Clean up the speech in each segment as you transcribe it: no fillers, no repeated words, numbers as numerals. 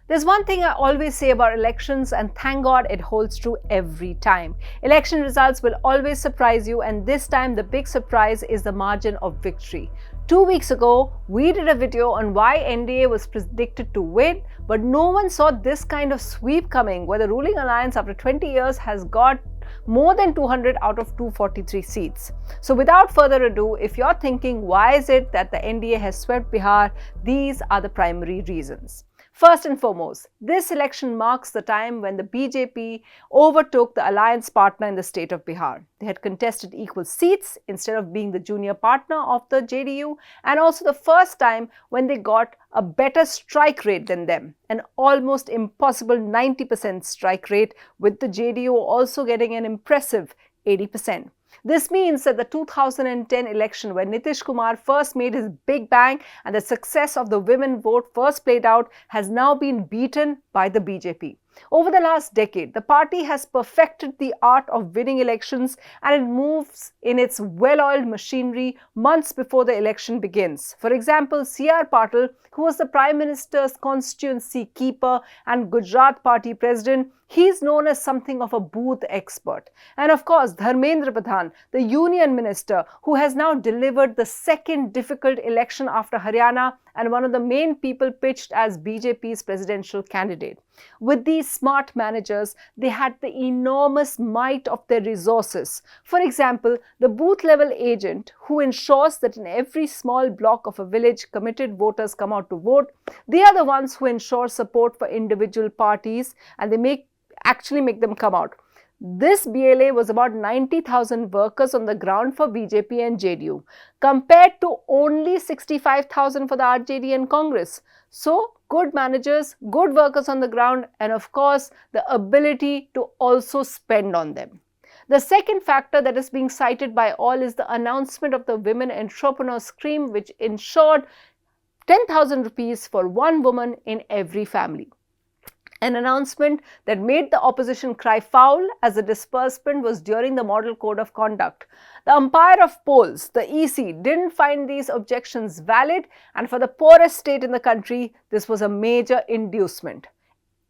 There's one thing I always say about elections, and thank God it holds true every time. Election results will always surprise you, and this time the big surprise is the margin of victory. 2 weeks ago, we did a video on why NDA was predicted to win, but no one saw this kind of sweep coming, where the ruling alliance after 20 years has got more than 200 out of 243 seats. So without further ado, if you're thinking why is it that the NDA has swept Bihar, these are the primary reasons. First and foremost, this election marks the time when the BJP overtook the alliance partner in the state of Bihar. They had contested equal seats instead of being the junior partner of the JDU, and also the first time when they got a better strike rate than them, an almost impossible 90% strike rate, with the JDU also getting an impressive 80%. This means that the 2010 election, where Nitish Kumar first made his big bang and the success of the women vote first played out, has now been beaten by the BJP. Over the last decade, the party has perfected the art of winning elections, and it moves in its well-oiled machinery months before the election begins. For example, C.R. Patil, who was the Prime Minister's constituency keeper and Gujarat party president, he's known as something of a booth expert. And of course, Dharmendra Pradhan, the union minister, who has now delivered the second difficult election after Haryana and one of the main people pitched as BJP's presidential candidate. With these smart managers, they had the enormous might of their resources. For example, the booth level agent who ensures that in every small block of a village committed voters come out to vote, they are the ones who ensure support for individual parties, and they actually make them come out. This BLA was about 90,000 workers on the ground for BJP and JDU, compared to only 65,000 for the RJD and Congress. So, good managers, good workers on the ground, and of course, the ability to also spend on them. The second factor that is being cited by all is the announcement of the Women Entrepreneur Scheme, which ensured 10,000 rupees for one woman in every family. An announcement that made the opposition cry foul, as the disbursement was during the Model Code of Conduct. The umpire of polls, the EC, didn't find these objections valid, and for the poorest state in the country, this was a major inducement.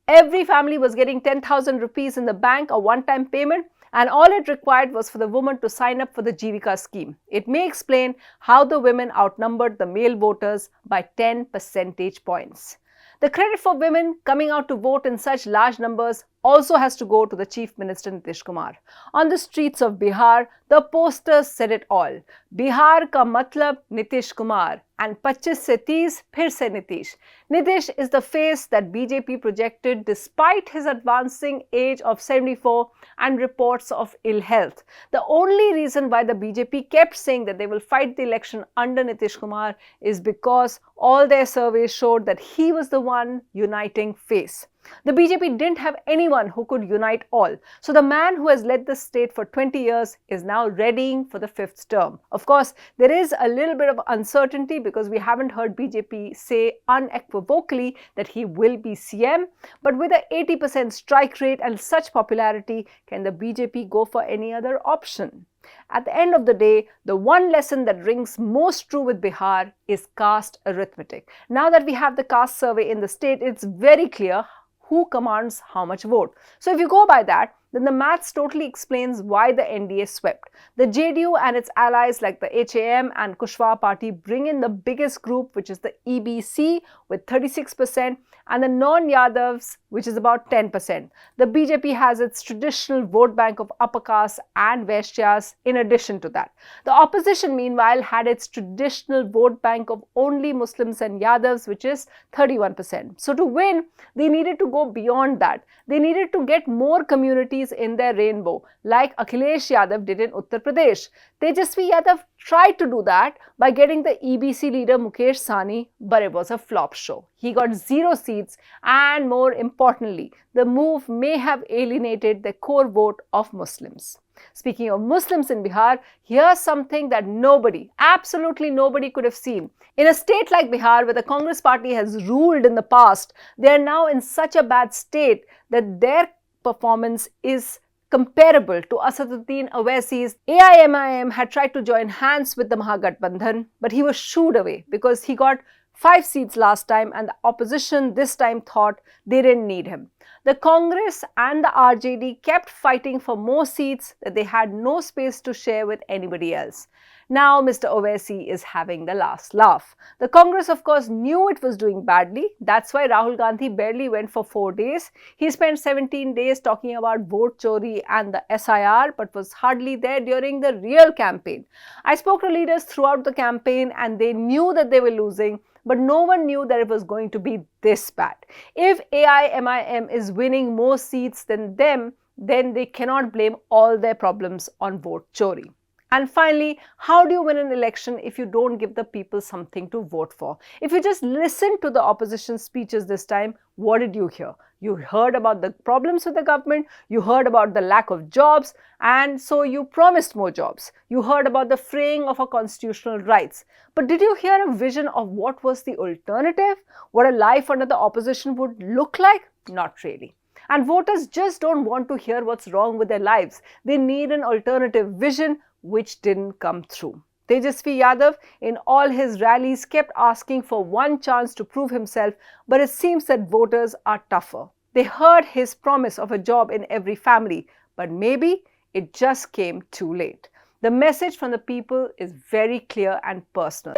Every family was getting 10,000 rupees in the bank, a one-time payment, and all it required was for the woman to sign up for the Jivika scheme. It may explain how the women outnumbered the male voters by 10 percentage points. The credit for women coming out to vote in such large numbers also has to go to the Chief Minister Nitish Kumar. On the streets of Bihar, the posters said it all. Bihar ka matlab Nitish Kumar, and 25 se 30 phir se Nitish. Nitish is the face that BJP projected despite his advancing age of 74 and reports of ill health. The only reason why the BJP kept saying that they will fight the election under Nitish Kumar is because all their surveys showed that he was the one uniting face. The BJP didn't have anyone who could unite all. So the man who has led the state for 20 years is now readying for the fifth term. Of course, there is a little bit of uncertainty because we haven't heard BJP say unequivocally that he will be CM. But with an 80% strike rate and such popularity, can the BJP go for any other option? At the end of the day, the one lesson that rings most true with Bihar is caste arithmetic. Now that we have the caste survey in the state, it's very clear who commands how much vote. So if you go by that, then the maths totally explains why the NDA swept. The JDU and its allies like the HAM and Kushwaha party bring in the biggest group, which is the EBC with 36%, and the non-Yadavs, which is about 10%. The BJP has its traditional vote bank of upper caste and Vaishyas in addition to that. The opposition, meanwhile, had its traditional vote bank of only Muslims and Yadavs, which is 31%. So to win, they needed to go beyond that. They needed to get more communities in their rainbow, like Akhilesh Yadav did in Uttar Pradesh. Tejasvi Yadav tried to do that by getting the EBC leader Mukesh Sahni, but it was a flop show. He got 0 seats, and more importantly, the move may have alienated the core vote of Muslims. Speaking of Muslims in Bihar, here's something that nobody, absolutely nobody could have seen. In a state like Bihar, where the Congress party has ruled in the past, they are now in such a bad state that their performance is comparable to Asaduddin Owaisi's. AIMIM had tried to join hands with the Mahagathbandhan, but he was shooed away because he got 5 seats last time, and the opposition this time thought they didn't need him. The Congress and the RJD kept fighting for more seats that they had no space to share with anybody else. Now Mr. Owaisi is having the last laugh. The Congress, of course, knew it was doing badly. That's why Rahul Gandhi barely went for 4 days. He spent 17 days talking about vote chori and the SIR, but was hardly there during the real campaign. I spoke to leaders throughout the campaign and they knew that they were losing, but no one knew that it was going to be this bad. If AIMIM is winning more seats than them, then they cannot blame all their problems on vote chori. And finally, how do you win an election if you don't give the people something to vote for? If you just listen to the opposition speeches this time, what did you hear? You heard about the problems with the government, you heard about the lack of jobs, and so you promised more jobs. You heard about the fraying of our constitutional rights. But did you hear a vision of what was the alternative? What a life under the opposition would look like? Not really. And voters just don't want to hear what's wrong with their lives. They need an alternative vision, which didn't come through. Tejasvi Yadav, in all his rallies, kept asking for one chance to prove himself, but it seems that voters are tougher. They heard his promise of a job in every family, but maybe it just came too late. The message from the people is very clear and personal.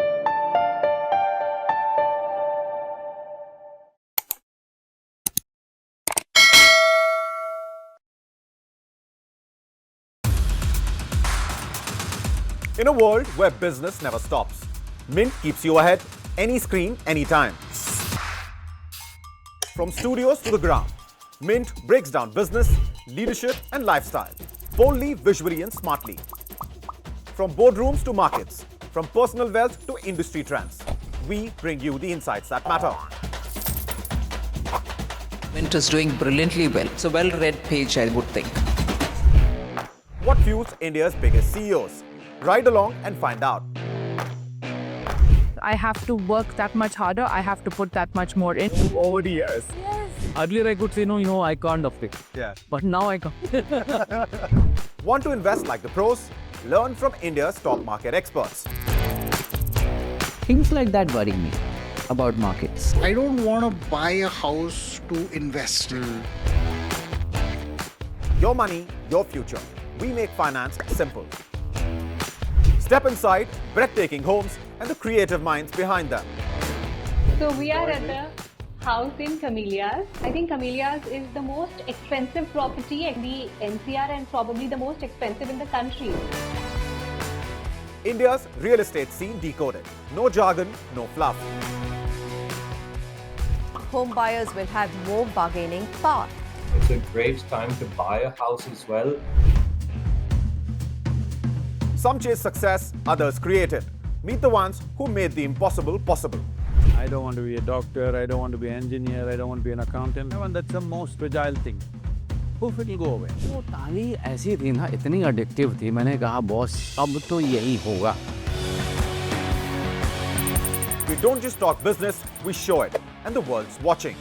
In a world where business never stops, Mint keeps you ahead, any screen, anytime. From studios to the ground, Mint breaks down business, leadership and lifestyle, boldly, visually and smartly. From boardrooms to markets, from personal wealth to industry trends, we bring you the insights that matter. Mint is doing brilliantly well. It's a well-read page, I would think. What fuels India's biggest CEOs? Ride along and find out. I have to work that much harder. I have to put that much more in. Over the years. Yes. Earlier I could say, no, I can't afford it. Yeah. But now I can. Want to invest like the pros? Learn from India's stock market experts. Things like that worry me about markets. I don't want to buy a house to invest. Your money, your future. We make finance simple. Step inside breathtaking homes and the creative minds behind them. So we are at the house in Camellias. I think Camellias is the most expensive property in the NCR and probably the most expensive in the country. India's real estate scene decoded. No jargon, no fluff. Home buyers will have more bargaining power. It's a great time to buy a house as well. Some chase success, others create it. Meet the ones who made the impossible possible. I don't want to be a doctor, I don't want to be an engineer, I don't want to be an accountant. And that's the most fragile thing. Poof, it will go away. वो ताली ऐसी थी ना, इतनी addictive थी, मैंने कहा boss अब तो यही होगा. We don't just talk business, we show it. And the world's watching.